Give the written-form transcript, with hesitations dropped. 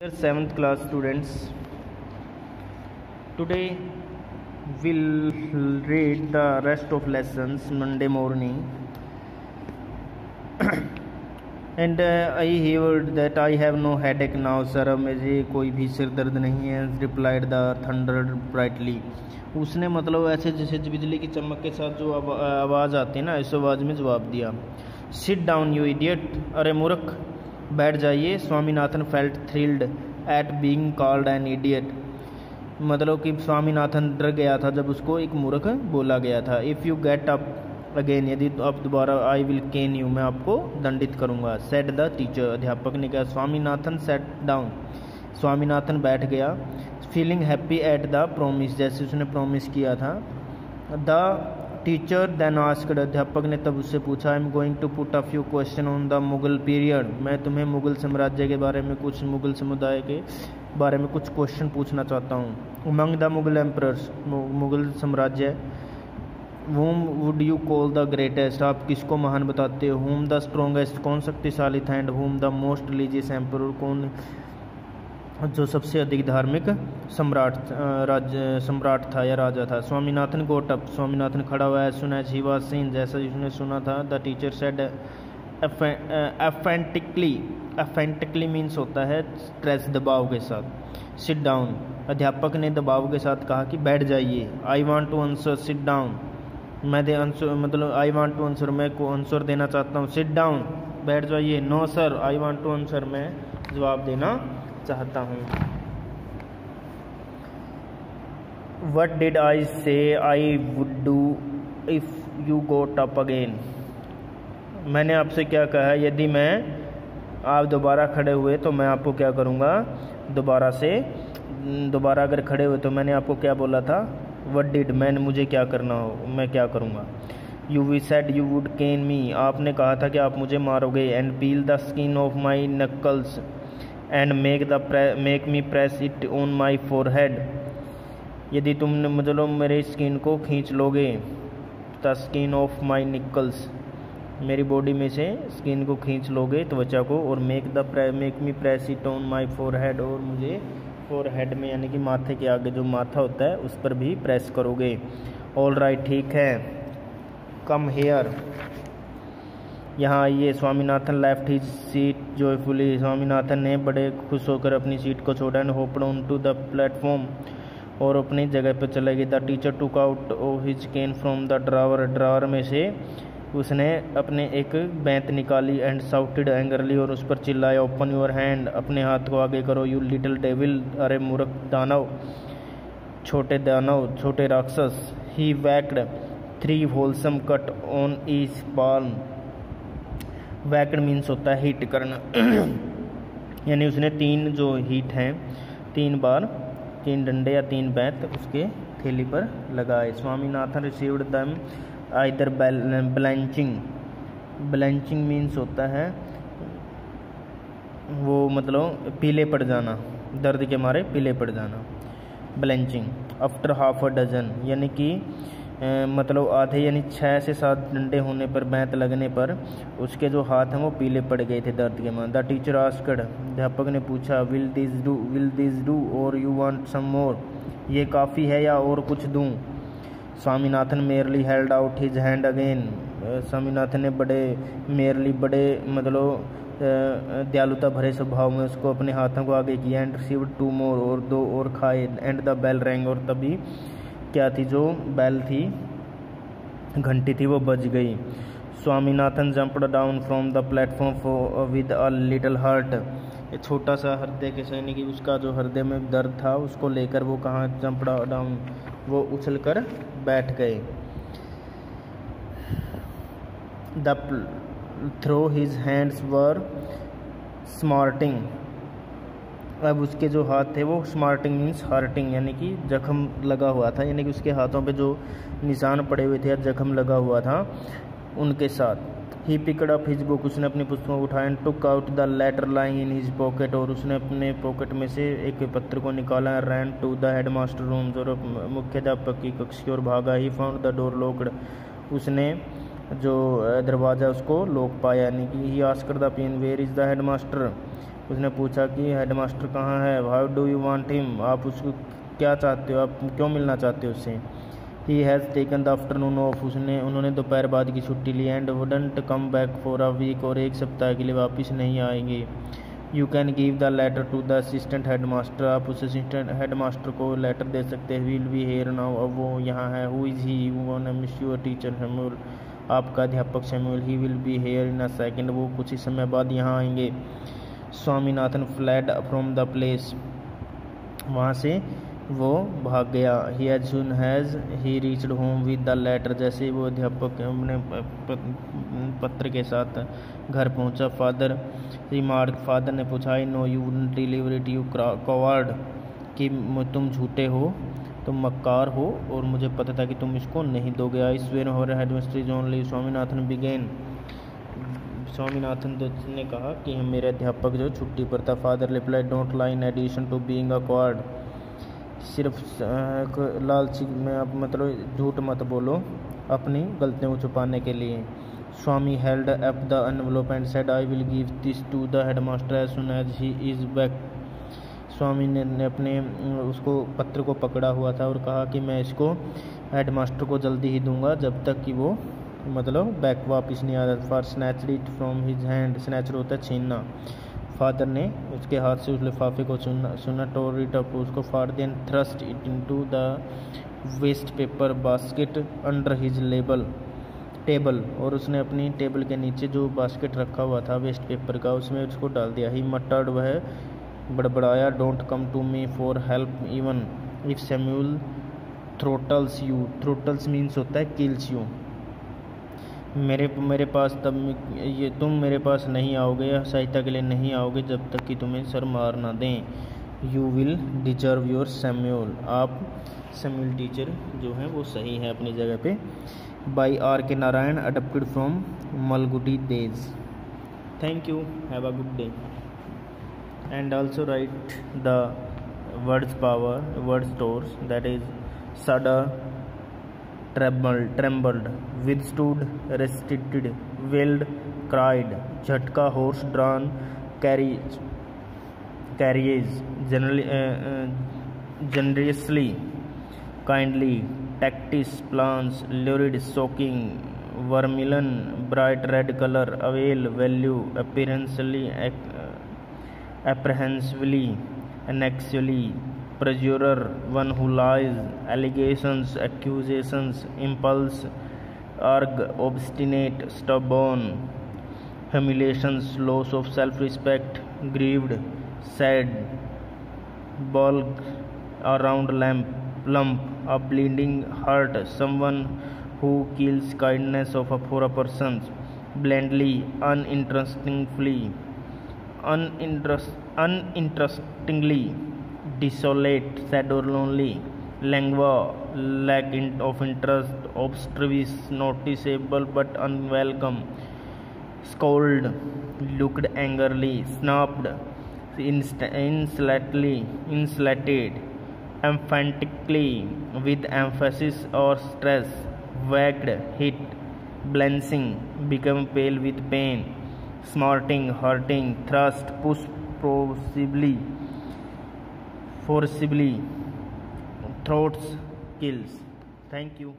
Dear 7th class students, today we'll read the rest of lessons Monday morning. And I heard that I have no headache now, sir. मुझे कोई भी सिर दर्द नहीं है. Replied the thunder brightly. उसने मतलब ऐसे जैसे बिजली की चमक के साथ जो आवाज़ आती है ना, इस आवाज़ में जवाब दिया. Sit down, you idiot. अरे मूर्ख, बैठ जाइए. Swaminathan felt thrilled eight being called an idiot. मतलब कि स्वामीनाथन डर गया था जब उसको एक मूर्ख बोला गया था. If you get up again, यदि तो आप दोबारा, आई विल केन यू, मैं आपको दंडित करूंगा. सेड द टीचर, अध्यापक ने कहा. स्वामीनाथन सेट डाउन, स्वामीनाथन बैठ गया. Feeling happy at the promise, जैसे उसने प्रोमिस किया था. द टीचर देन आस्क्ड, अध्यापक ने तब उससे पूछा. I am going to put a few question on the Mughal period. मैं तुम्हें मुगल साम्राज्य के बारे में, कुछ मुगल समुदाय के बारे में कुछ क्वेश्चन पूछना चाहता हूँ. Among the Mughal emperors, Mughal साम्राज्य. Whom would you call the greatest, आप किसको महान बताते हो. हुम द स्ट्रोंगेस्ट, कौन शक्तिशाली था. And whom the most religious emperor, कौन जो सबसे अधिक धार्मिक सम्राट था या राजा था. स्वामीनाथन गोट अप, स्वामीनाथन खड़ा हुआ है. सुना ही वाज सीन, जैसा उसने सुना था. द टीचर सेड एफेंटिकली, एफेंटिकली मीन्स होता है स्ट्रेस, दबाव के साथ. सिट डाउन, अध्यापक ने दबाव के साथ कहा कि बैठ जाइए. I want to answer, sit down. मैं दे आंसर, मतलब आई वांट टू आंसर, मैं को आंसर देना चाहता हूँ. सिट डाउन, बैठ जाइए. No sir, I want to answer, मैं जवाब देना चाहता हूँ. What did I say I would do if you got up again. मैंने आपसे क्या कहा, यदि मैं आप दोबारा खड़े हुए तो मैं आपको क्या करूँगा. दोबारा अगर खड़े हुए तो मैंने आपको क्या बोला था. वट डिड, मैंने, मुझे क्या करना हो, मैं क्या करूँगा. You we said you would cane me, आपने कहा था कि आप मुझे मारोगे. And peel the skin of my knuckles and make me press it on my forehead. यदि तुमने मतलब मेरे स्किन को खींच लोगे, the skin of my knuckles, मेरी बॉडी में से स्किन को खींच लोगे, त्वचा को. और make me press it on my forehead, और मुझे फोरहेड में यानी कि माथे के आगे जो माथा होता है उस पर भी प्रेस करोगे. ऑल राइट, ठीक है. कम हेयर, यहाँ आइए. Swaminathan left his seat joyfully, Swaminathan ने बड़े खुश होकर अपनी सीट को छोड़ा. And hopped on to the platform, और अपनी जगह पर चले गए. The teacher took out his cane from the drawer, drawer में से उसने अपने एक बैंत निकाली. एंड साउटेड एंग्रली, और उस पर चिल्लाया. ओपन योर हैंड, अपने हाथ को आगे करो. यू लिटिल डेविल, अरे मूर्ख दानव, छोटे राक्षस. He whacked 3 wholesome cut on each palm. Whacked means होता है हिट करना, यानी उसने 3 जो हिट हैं, 3 बार 3 डंडे या 3 बैंत उसके थैली पर लगाए. स्वामीनाथन रिसीव्ड दम आइदर ब्लैंचिंग. ब्लैंचिंग मीन्स होता है वो मतलब पीले पड़ जाना, दर्द के मारे पीले पड़ जाना. Blanching. After half a dozen, यानी कि मतलब आधे, यानी 6 से 7 डंडे होने पर, बैंत लगने पर उसके जो हाथ हैं वो पीले पड़ गए थे दर्द के मारे. द टीचर आस्क्ड, अध्यापक ने पूछा. विल दिस डू और यू वांट सम मोर, ये काफ़ी है या और कुछ दूं. Swaminathan merely held out his hand again. Swaminathan ने बड़े मतलब दयालुता भरे स्वभाव में उसको अपने हाथों को आगे किया. एंड रिसीव्ड 2 मोर, और 2 और खाए. एंड द बेल रैंग, और तभी क्या थी, जो बेल थी, घंटी थी, वो बज गई. Swaminathan jumped down from the platform with a little heart. एक छोटा सा हृदय के सैनिक, उसका जो हृदय में दर्द था उसको लेकर वो कहाँ जंप्ड डाउन, वो उछलकर बैठ गए. The throw his hands were smarting. अब उसके जो हाथ थे वो स्मार्टिंग मीन्स हर्टिंग, यानी कि जख्म लगा हुआ था, यानी कि उसके हाथों पे जो निशान पड़े हुए थे या जख्म लगा हुआ था उनके साथ. He picked up his book, उसने अपनी पुस्तकों को उठाया. And took out the letter lying in his pocket, और उसने अपने पॉकेट में से एक पत्र को निकाला. Ran to the head master room, और मुख्याध्यापक की कक्ष की ओर भागा. He found the door locked, उसने जो दरवाज़ा उसको लॉक पाया. यानी कि he asked the peon where is the head master, उसने पूछा कि हेडमास्टर कहाँ है, how do you want him, आप उसको क्या चाहते हो, आप क्यों मिलना चाहते हो उससे। He has taken the afternoon off, उन्होंने दोपहर बाद की छुट्टी ली, and wouldn't come back for a week, और एक सप्ताह के लिए वापस नहीं आएंगे। You can give the letter to the assistant headmaster, आप उस असिस्टेंट हेडमास्टर को लेटर दे सकते हैं। विल बी हेयर नाउ, अब वो यहाँ है। Who is he, one miss your teacher Samuel, आपका अध्यापक Samuel. He will be here in a second, वो कुछ ही समय बाद यहाँ आएंगे। Swaminathan fled from the place, वहाँ से वो भाग गया। He as soon has he reached home with the letter, जैसे ही वो अध्यापक अपने पत्र के साथ घर पहुंचा। फादर रिमार्क, फादर ने पूछा, I know you wouldn't deliver it you coward, कि तुम झूठे हो, तुम मक्कार हो, और मुझे पता था कि तुम इसको नहीं दोगे। I swear her headmaster is only, Swaminathan began, Swaminathan ने कहा कि मेरे अध्यापक जो छुट्टी पर था। Father reply, don't lie in addition to being a coward, सिर्फ लालची में आप मतलब झूठ मत बोलो अपनी गलतियों को छुपाने के लिए। Swami held up the envelope and said, I will give this to the headmaster as soon as he is back. Swami ने अपने उसको पत्र को पकड़ा हुआ था और कहा कि मैं इसको हेडमास्टर को जल्दी ही दूंगा, जब तक कि वो मतलब बैक वापस नहीं आता। For snatched it from his hand, snatcher होता है छीनना। फादर ने उसके हाथ से उस लिफाफे को सुना टोर इट अप, उसको फाड़ दिया, thrust it into the waste paper basket under his table, और उसने अपनी टेबल के नीचे जो बास्केट रखा हुआ था वेस्ट पेपर का, उसमें उसको डाल दिया। ही मटर्ड, वह बड़बड़ाया, don't come to me for help even if Samuel throttles you, throttles means होता है किल्स यू, मेरे पास तब ये तुम मेरे पास नहीं आओगे, सहायता के लिए नहीं आओगे जब तक कि तुम्हें सर मार ना दें। You will deserve your Samuel, आप सैमुअल टीचर जो हैं वो सही है अपनी जगह पे। By R K Narayan, adapted from Malgudi days. Thank you, have a good day. And also write the words power, word stores, that is सडा, trembled, withstood, resisted, wailed, cried, झटका, horse drawn carriage, generously, kindly, tactics, plans, lurid, shocking, vermilion, bright red color, avail, value, apprehensively, annexually, presurer, one who lies, allegations, accusations, impulse, urge, obstinate, stubborn, humiliations, loss of self-respect, grieved, sad, bulk, a round lump, a bleeding heart, someone who kills kindness for a person, blindly, uninterestingly, desolate, sad or lonely, lengua, lack of interest, obstreperous, noticeable but unwelcome, scolded, looked angrily, snapped, insulated, emphatically, with emphasis or stress, wagged, hit, blanching, become pale with pain, smarting, hurting, thrust, push, forcibly, throats, kills. Thank you.